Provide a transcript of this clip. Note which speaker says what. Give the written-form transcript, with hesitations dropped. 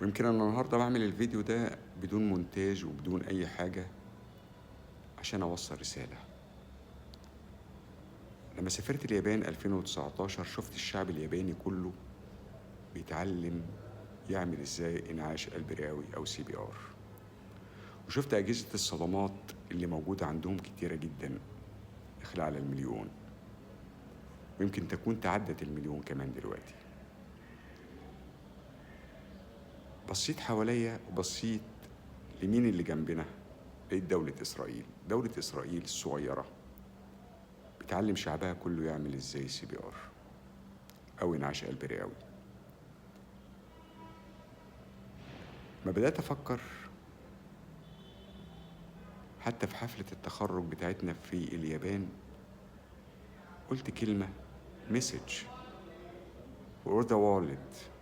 Speaker 1: ويمكن أنا النهاردة بعمل الفيديو ده بدون مونتاج وبدون أي حاجة عشان أوصل رسالة. لما سافرت اليابان 2019 شفت الشعب الياباني كله بيتعلم يعمل ازاي انعاش قلب رئوي أو CPR، وشفت أجهزة الصدمات اللي موجودة عندهم كتيرة جدا، داخلة على المليون، ويمكن تكون تعدت المليون كمان دلوقتي. بصيت حواليا وبصيت لمين اللي جنبنا، لقيت دولة إسرائيل. دولة إسرائيل الصغيرة بتعلم شعبها كله يعمل ازاي CPR أو انعاش قلب رئوي. ما بدأت أفكر حتى في حفلة التخرج بتاعتنا في اليابان، قلت كلمة مسج for the world